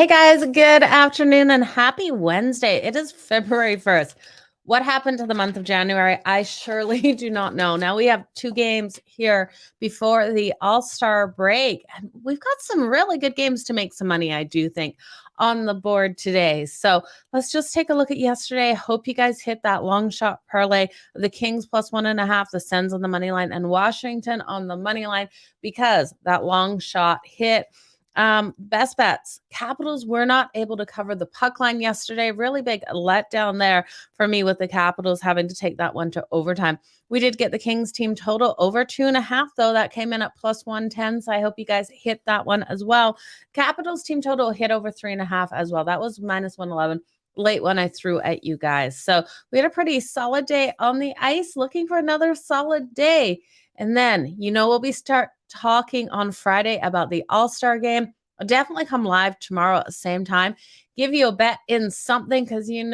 Hey guys, good afternoon and happy Wednesday. It is February 1st. What happened to the month of January? I surely do not know. Now we have 2 games here before the All-Star break, and we've got some really good games to make some money, I do think, on the board today. So let's just take a look at yesterday. I hope you guys hit that long shot parlay of the Kings plus 1.5, the Sens on the money line, and Washington on the money line because that long shot hit. Best bets. Capitals were not able to cover the puck line yesterday. Really big letdown there for me with the Capitals having to take that one to overtime. We did get the Kings team total over 2.5, though. That came in at plus 110. So I hope you guys hit that one as well. Capitals team total hit over 3.5 as well. That was minus 111. Late one I threw at you guys. So we had a pretty solid day on the ice, looking for another solid day. And then, we'll be start talking on Friday about the All-Star game. I'll definitely come live tomorrow at the same time. Give you a bet in something because we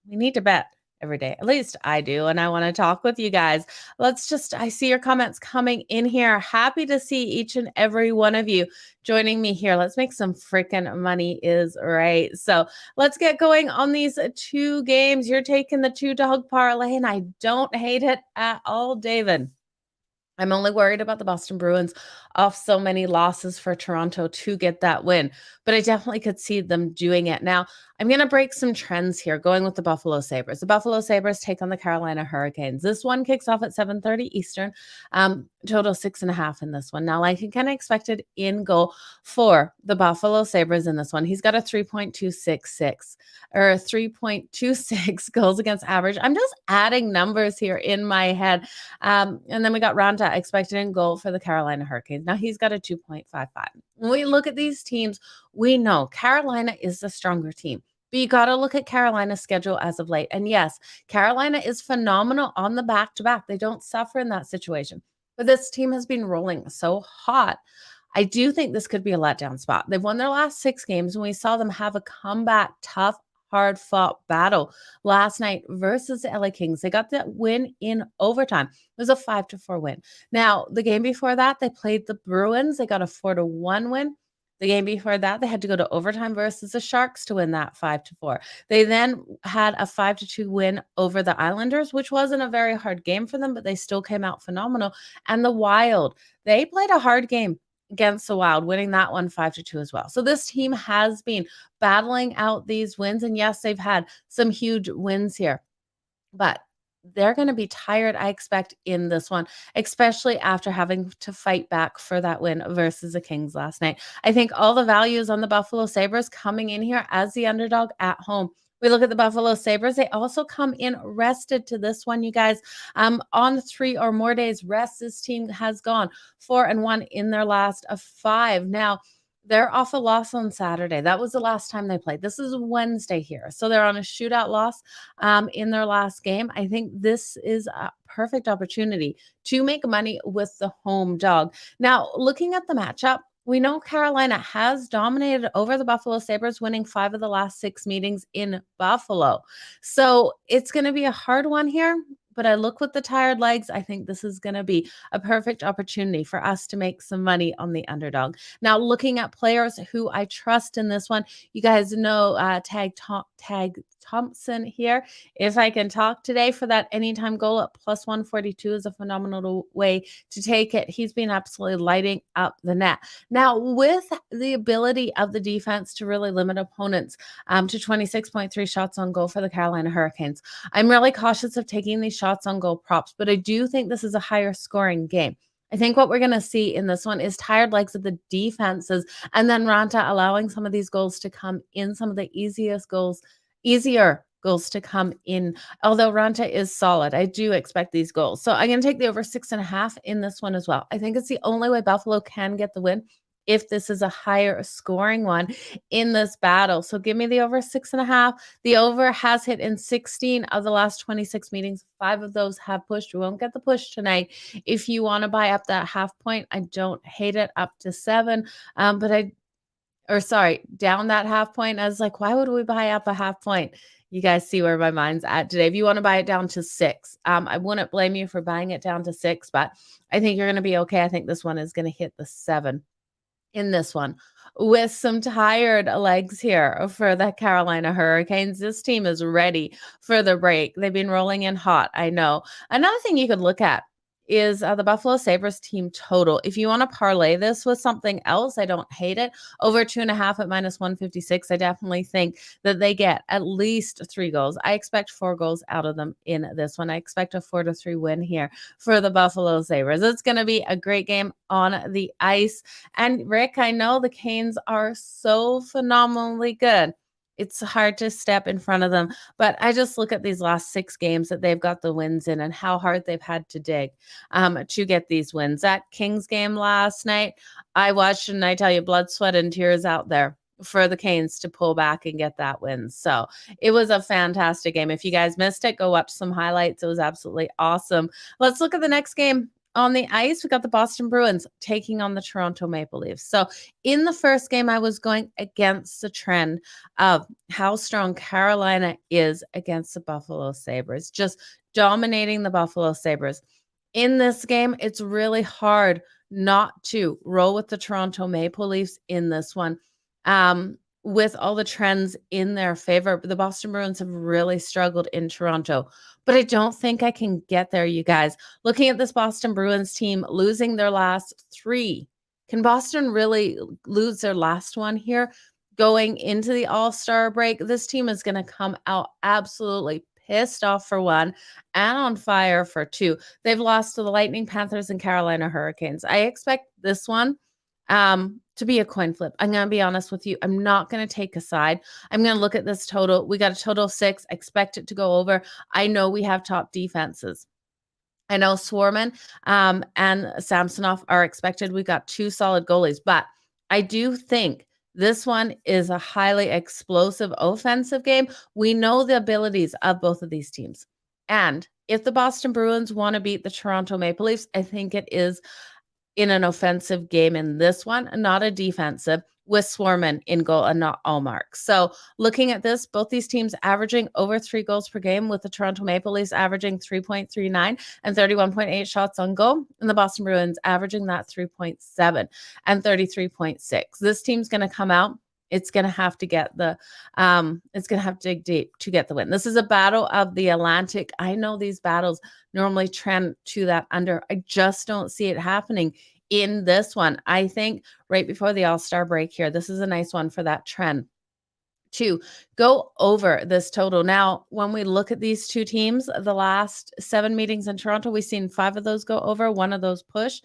need to bet every day. At least I do. And I want to talk with you guys. I see your comments coming in here. Happy to see each and every one of you joining me here. Let's make some freaking money is right. So let's get going on these 2 games. You're taking the 2-dog parlay, and I don't hate it at all, David. I'm only worried about the Boston Bruins off so many losses for Toronto to get that win, but I definitely could see them doing it. Now, I'm going to break some trends here, going with the Buffalo Sabres. The Buffalo Sabres take on the Carolina Hurricanes. This one kicks off at 7:30 Eastern. Total 6.5 in this one. Now, like I kind of expected, in goal for the Buffalo Sabres in this one, he's got a 3.266 or 3.26 goals against average. I'm just adding numbers here in my head. And then we got Ranta expected in goal for the Carolina Hurricanes. Now he's got a 2.55. When we look at these teams, we know Carolina is the stronger team. But you got to look at Carolina's schedule as of late. And yes, Carolina is phenomenal on the back-to-back. They don't suffer in that situation. But this team has been rolling so hot. I do think this could be a letdown spot. They've won their last 6 games, and we saw them have a comeback, tough, hard-fought battle last night versus the LA Kings. They got that win in overtime. It was a 5-4 win. Now, the game before that, they played the Bruins. They got a 4-1 win. The game before that, they had to go to overtime versus the Sharks to win that 5-4. They then had a 5-2 win over the Islanders, which wasn't a very hard game for them, but they still came out phenomenal. And the Wild, they played a hard game against the Wild, winning that one 5-2 as well. So this team has been battling out these wins. And yes, they've had some huge wins here, but they're going to be tired, I expect, in this one, especially after having to fight back for that win versus the Kings last night. I think all the values on the Buffalo Sabres coming in here as the underdog at home. We look at the Buffalo Sabres. They also come in rested to this one, you guys. On 3 or more days rest, this team has gone 4-1 in their last 5. Now, they're off a loss on Saturday. That was the last time they played. This is Wednesday here. So they're on a shootout loss in their last game. I think this is a perfect opportunity to make money with the home dog. Now, looking at the matchup, we know Carolina has dominated over the Buffalo Sabres, winning 5 of the last 6 meetings in Buffalo. So it's going to be a hard one here. But I look with the tired legs. I think this is going to be a perfect opportunity for us to make some money on the underdog. Now, looking at players who I trust in this one, you guys know Tag Thompson here. If I can talk today for that anytime goal at plus 142 is a phenomenal way to take it. He's been absolutely lighting up the net. Now, with the ability of the defense to really limit opponents to 26.3 shots on goal for the Carolina Hurricanes, I'm really cautious of taking these shots on goal props, but I do think this is a higher scoring game. I think what we're going to see in this one is tired legs of the defenses, and then Ranta allowing some of these goals to come in, some of the easier goals to come in. Although Ranta is solid, I do expect these goals. So I'm going to take the over 6.5 in this one as well. I think it's the only way Buffalo can get the win if this is a higher scoring one in this battle. So give me the over 6.5. The over has hit in 16 of the last 26 meetings. 5 of those have pushed. We won't get the push tonight. If you want to buy up that half point, I don't hate it up to 7. Down that half point. I was like, why would we buy up a half point? You guys see where my mind's at today. If you want to buy it down to 6, I wouldn't blame you for buying it down to 6, but I think you're going to be okay. I think this one is going to hit the 7. in this one with some tired legs here for the Carolina Hurricanes. This team is ready for the break. They've been rolling in hot, I know. Another thing you could look at is the Buffalo Sabres team total. If you want to parlay this with something else, I don't hate it. Over 2.5 at -156. I definitely think that they get at least 3 goals. I expect 4 goals out of them in this one. I expect a 4-3 win here for the Buffalo Sabres. It's going to be a great game on the ice. And Rick, I know the Canes are so phenomenally good. It's hard to step in front of them, but I just look at these last 6 games that they've got the wins in and how hard they've had to dig to get these wins. That Kings game last night, I watched and I tell you, blood, sweat, and tears out there for the Canes to pull back and get that win. So it was a fantastic game. If you guys missed it, go watch some highlights. It was absolutely awesome. Let's look at the next game. On the ice, we got the Boston Bruins taking on the Toronto Maple Leafs. So in the first game, I was going against the trend of how strong Carolina is against the Buffalo Sabres, just dominating the Buffalo Sabres. In this game, it's really hard not to roll with the Toronto Maple Leafs in this one. With all the trends in their favor, the Boston Bruins have really struggled in Toronto. But I don't think I can get there, you guys. Looking at this Boston Bruins team losing their last 3. Can Boston really lose their last one here? Going into the All-Star break, this team is going to come out absolutely pissed off for 1 and on fire for 2. They've lost to the Lightning, Panthers, and Carolina Hurricanes. I expect this one to be a coin flip. I'm going to be honest with you. I'm not going to take a side. I'm going to look at this total. We got a total of 6. I expect it to go over. I know we have top defenses. I know Swarman and Samsonov are expected. We got 2 solid goalies, but I do think this one is a highly explosive offensive game. We know the abilities of both of these teams. And if the Boston Bruins want to beat the Toronto Maple Leafs, I think it is in an offensive game in this one, not a defensive, with Swarman in goal and not Allmark. So looking at this, both these teams averaging over 3 goals per game, with the Toronto Maple Leafs averaging 3.39 and 31.8 shots on goal, and the Boston Bruins averaging that 3.7 and 33.6. This team's going to come out. It's going to have to get it's going to have to dig deep to get the win. This is a battle of the Atlantic. I know these battles normally trend to that under. I just don't see it happening in this one. I think right before the All-Star break here, this is a nice one for that trend to go over this total. Now, when we look at these 2 teams, the last 7 meetings in Toronto, we've seen 5 of those go over, 1 of those push.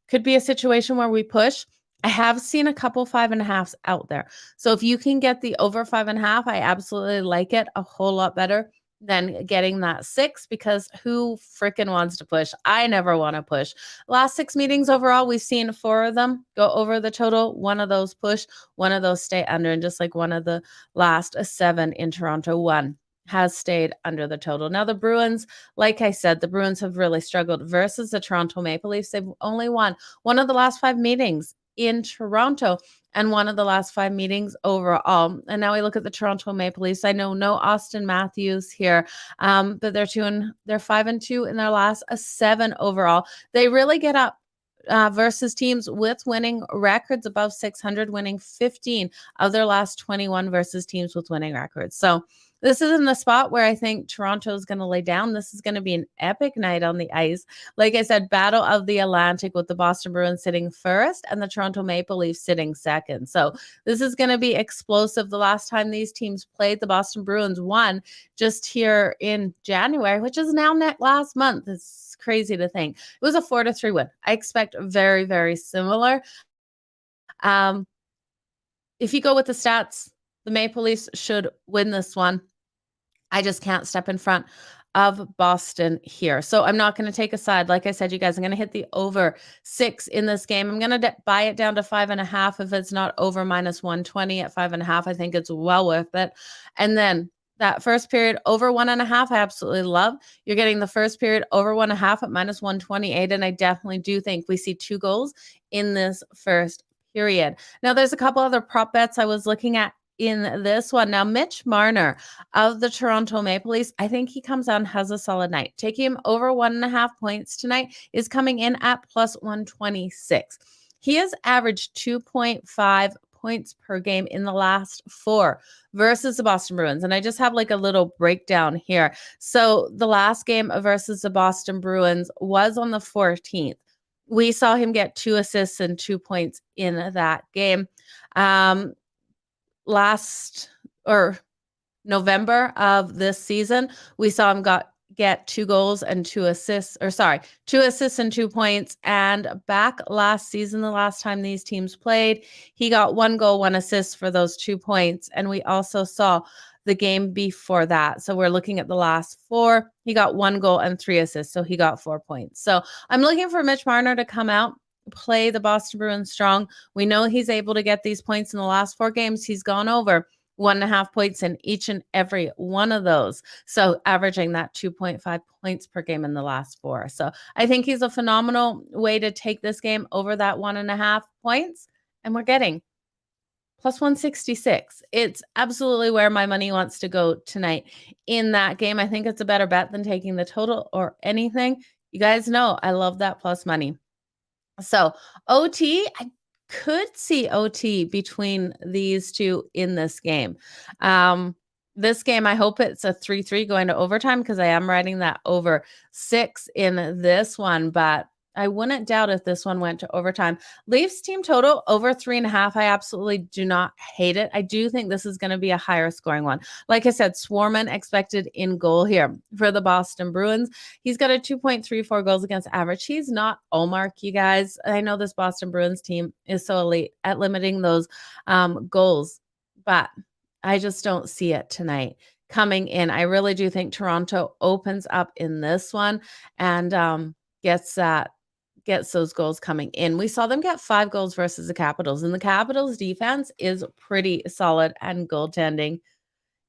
Could be a situation where we push. I have seen a couple 5.5s out there. So if you can get the over 5.5, I absolutely like it a whole lot better than getting that 6, because who freaking wants to push? I never want to push. Last 6 meetings overall, we've seen 4 of them go over the total. 1 of those push, 1 of those stay under, and just like one of the last 7 in Toronto, 1 has stayed under the total. Now, the Bruins, like I said, the Bruins have really struggled versus the Toronto Maple Leafs. They've only won 1 of the last 5 meetings in Toronto and 1 of the last 5 meetings overall. And now we look at the Toronto Maple Leafs. I know no Austin Matthews here, but they're 5-2 in their last 7 overall. They really get up versus teams with winning records above 600, winning 15 of their last 21 versus teams with winning records. So this is in the spot where I think Toronto is going to lay down. This is going to be an epic night on the ice. Like I said, battle of the Atlantic, with the Boston Bruins sitting first and the Toronto Maple Leafs sitting second. So this is going to be explosive. The last time these teams played, the Boston Bruins won just here in January, which is now last month. It's crazy to think. It was a 4-3 win. I expect very, very similar. If you go with the stats, the Maple Leafs should win this one. I just can't step in front of Boston here. So I'm not going to take a side. Like I said, you guys, I'm going to hit the over 6 in this game. I'm going to buy it down to 5.5. If it's not over -120 at 5.5, I think it's well worth it. And then that first period over 1.5, I absolutely love. You're getting the first period over 1.5 at -128. And I definitely do think we see 2 goals in this first period. Now, there's a couple other prop bets I was looking at in this one. Now, Mitch Marner of the Toronto Maple Leafs, I think he comes out and has a solid night. Taking him over 1.5 points tonight is coming in at +126. He has averaged 2.5 points per game in the last 4 versus the Boston Bruins. And I just have like a little breakdown here. So the last game versus the Boston Bruins was on the 14th. We saw him get 2 assists and 2 points in that game. Last or November of this season, we saw him get 2 goals and 2 assists, 2 assists and 2 points. And back last season, the last time these teams played, he got 1 goal, 1 assist for those 2 points. And we also saw the game before that. So we're looking at the last 4. He got 1 goal and 3 assists. So he got 4 points. So I'm looking for Mitch Marner to come out, play the Boston Bruins strong. We know he's able to get these points in the last 4 games. He's gone over 1.5 points in each and every one of those. So averaging that 2.5 points per game in the last 4. So I think he's a phenomenal way to take this game over that 1.5 points. And we're getting plus 166. It's absolutely where my money wants to go tonight in that game. I think it's a better bet than taking the total or anything. You guys know I love that plus money. So OT, I could see OT between these two in this game. This game, I hope it's a 3-3 going to overtime because I am riding that over 6 in this one, but I wouldn't doubt if this one went to overtime. Leafs team total over 3.5. I absolutely do not hate it. I do think this is going to be a higher scoring one. Like I said, Swarman expected in goal here for the Boston Bruins. He's got a 2.34 goals against average. He's not Allmark, you guys. I know this Boston Bruins team is so elite at limiting those goals, but I just don't see it tonight coming in. I really do think Toronto opens up in this one and gets those goals coming in. We saw them get 5 goals versus the Capitals, and the Capitals defense is pretty solid and goaltending.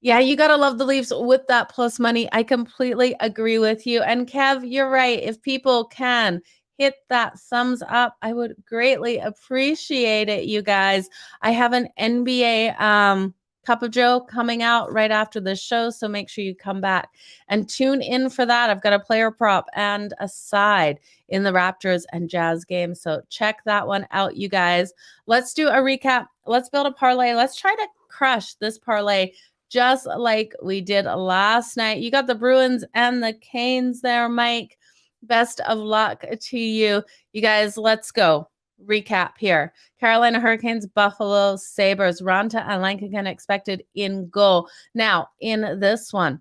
Yeah, you got to love the Leafs with that plus money. I completely agree with you. And Kev, you're right. If people can hit that thumbs up, I would greatly appreciate it, you guys. I have an NBA Cup of Joe coming out right after this show, so make sure you come back and tune in for that. I've got a player prop and a side in the Raptors and Jazz game, so check that one out, you guys. Let's do a recap. Let's build a parlay. Let's try to crush this parlay just like we did last night. You got the Bruins and the Canes there, Mike. Best of luck to you. You guys, let's go. Recap here. Carolina Hurricanes, Buffalo Sabres, Ranta and Lankingan expected in goal. Now, in this one,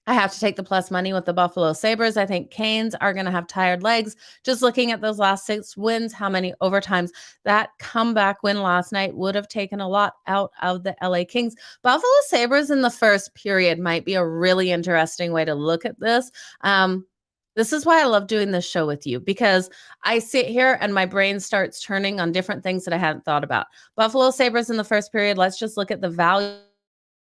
I have to take the plus money with the Buffalo Sabres. I think Canes are going to have tired legs. Just looking at those last 6 wins, how many overtimes that comeback win last night would have taken a lot out of the LA Kings. Buffalo Sabres in the first period might be a really interesting way to look at this. This is why I love doing this show with you, because I sit here and my brain starts turning on different things that I hadn't thought about. Buffalo Sabres in the first period, let's just look at the value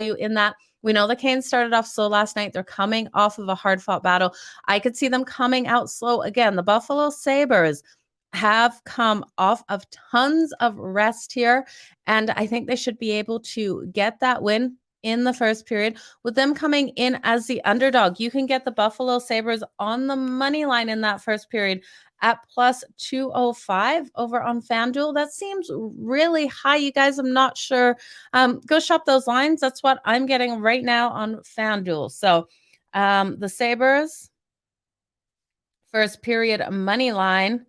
in that. We know the Canes started off slow last night. They're coming off of a hard-fought battle. I could see them coming out slow again. The Buffalo Sabres have come off of tons of rest here, and I think they should be able to get that win in the first period. With them coming in as the underdog, you can get the Buffalo Sabres on the money line in that first period at plus 205 over on FanDuel. That seems really high, you guys. I'm not sure. Go shop those lines. That's what I'm getting right now on FanDuel. So the Sabres first period money line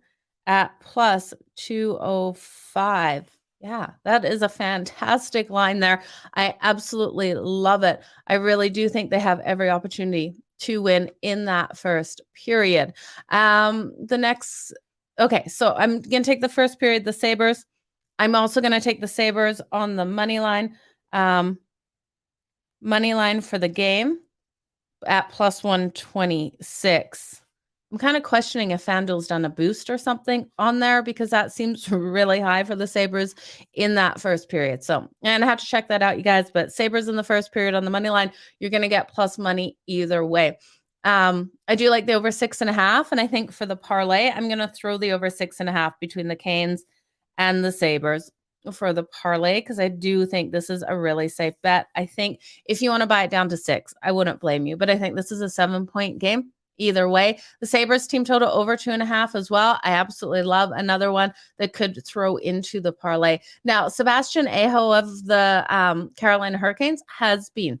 at plus 205. Yeah, that is a fantastic line there. I absolutely love it. I really do think they have every opportunity to win in that first period. Okay, so I'm going to take the first period, the Sabres. I'm also going to take the Sabres on the money line. Money line for the game at plus 126. I'm kind of questioning if FanDuel's done a boost or something on there, because that seems really high for the Sabres in that first period. So, and I have to check that out, you guys. But Sabres in the first period on the money line, you're going to get plus money either way. I do like the over 6.5. And I think for the parlay, I'm going to throw the over 6.5 between the Canes and the Sabres for the parlay, because I do think this is a really safe bet. I think if you want to buy it down to 6, I wouldn't blame you. But I think this is a 7-point game either way. The Sabres team total over 2.5 as well. I absolutely love another one that could throw into the parlay. Now, Sebastian Aho of the Carolina Hurricanes has been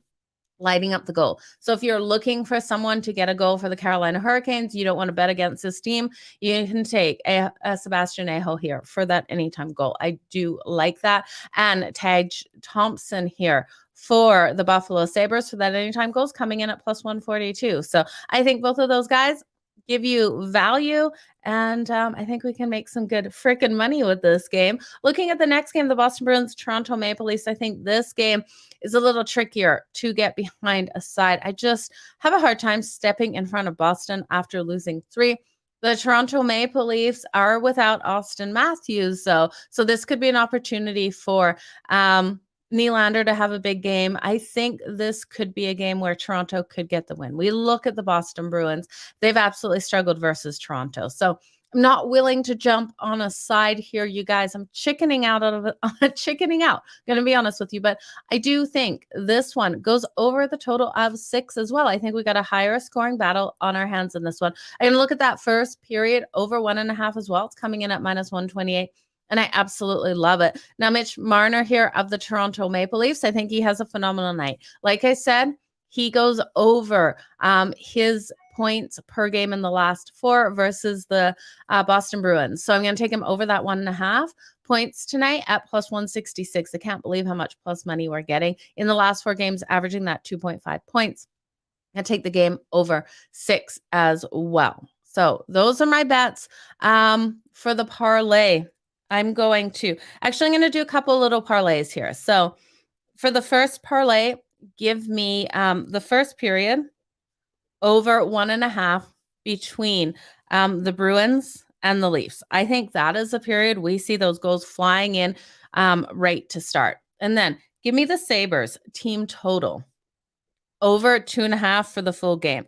lighting up the goal. So if you're looking for someone to get a goal for the Carolina Hurricanes, you don't want to bet against this team, you can take a Sebastian Aho here for that anytime goal. I do like that. And Tage Thompson here for the Buffalo Sabres for that anytime goals coming in at plus 142. So I think both of those guys give you value, and I think we can make some good freaking money with this game. Looking at the next game, the Boston Bruins, Toronto Maple Leafs, I think this game is a little trickier to get behind a side. I just have a hard time stepping in front of Boston after losing 3. The Toronto Maple Leafs are without Austin Matthews, so this could be an opportunity for Nylander to have a big game. I think this could be a game where Toronto could get the win. We look at the Boston Bruins. They've absolutely struggled versus Toronto. So I'm not willing to jump on a side here, you guys. I'm chickening out of it. Chickening out. Going to be honest with you, but I do think this one goes over the total of 6 as well. I think we got a higher scoring battle on our hands in this one. I'm going to look at that first period over 1.5 as well. It's coming in at minus 128. And I absolutely love it. Now, Mitch Marner here of the Toronto Maple Leafs, I think he has a phenomenal night. Like I said, he goes over his points per game in the last 4 versus the Boston Bruins. So I'm going to take him over that 1.5 points tonight at plus 166. I can't believe how much plus money we're getting in the last 4 games, averaging that 2.5 points. I take the game over 6 as well. So those are my bets for the parlay. I'm going to do a couple little parlays here. So for the first parlay, give me the first period over 1.5 between the Bruins and the Leafs. I think that is a period we see those goals flying in right to start. And then give me the Sabres team total over 2.5 for the full game.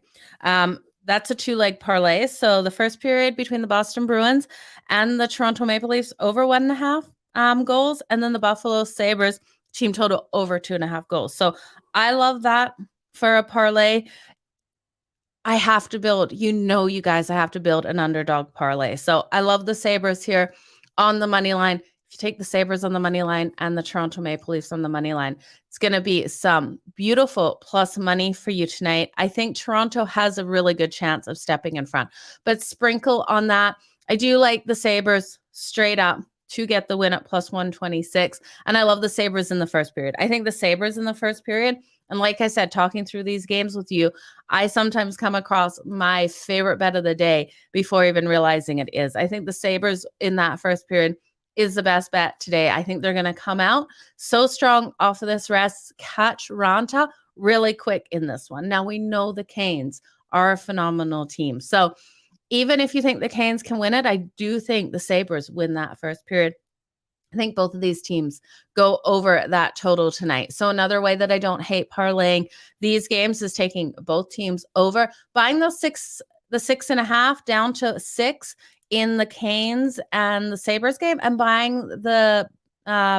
That's a 2-leg parlay. So the first period between the Boston Bruins and the Toronto Maple Leafs over 1.5 goals, and then the Buffalo Sabres team total over 2.5 goals. So I love that for a parlay. I have to build, you guys, I have to build an underdog parlay. So I love the Sabres here on the money line. If you take the Sabres on the money line and the Toronto Maple Leafs on the money line, it's going to be some beautiful plus money for you tonight. I think Toronto has a really good chance of stepping in front, but sprinkle on that. I do like the Sabres straight up to get the win at plus 126. And I love the Sabres in the first period. I think the Sabres in the first period, and like I said, talking through these games with you, I sometimes come across my favorite bet of the day before even realizing it is. I think the Sabres in that first period is the best bet today. I think they're going to come out so strong off of this rest, catch Ranta really quick in this one. Now, we know the Canes are a phenomenal team. So even if you think the Canes can win it, I do think the Sabres win that first period. I think both of these teams go over that total tonight. So another way that I don't hate parlaying these games is taking both teams over, buying the 6.5 down to 6 in the Canes and the Sabres game, and buying the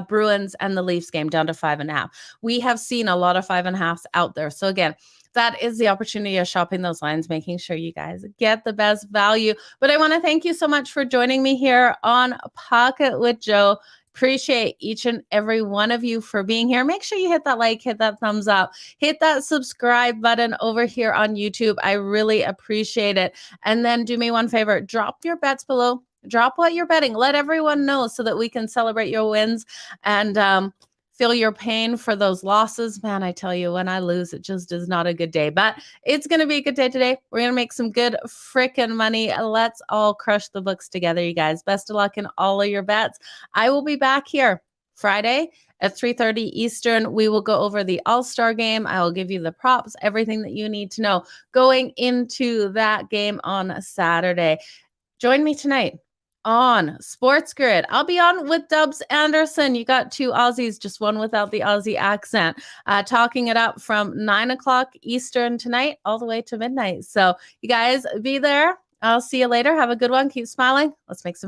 Bruins and the Leafs game down to 5.5. We have seen a lot of 5.5s out there. So again, that is the opportunity of shopping those lines, making sure you guys get the best value. But I want to thank you so much for joining me here on Pocket with Joe. Appreciate each and every one of you for being here. Make sure you hit that like, hit that thumbs up, hit that subscribe button over here on YouTube. I really appreciate it. And then do me one favor, drop your bets below. Drop what you're betting. Let everyone know so that we can celebrate your wins and feel your pain for those losses. Man, I tell you, when I lose, it just is not a good day. But it's going to be a good day today. We're going to make some good freaking money. Let's all crush the books together, you guys. Best of luck in all of your bets. I will be back here Friday at 3:30 Eastern. We will go over the All-Star game. I will give you the props, everything that you need to know going into that game on Saturday. Join me tonight on Sports Grid. I'll be on with Dubs Anderson. You got 2 Aussies, just one without the Aussie accent, talking it up from 9 o'clock Eastern tonight all the way to midnight. So you guys be there. I'll see you later. Have a good one. Keep smiling. Let's make some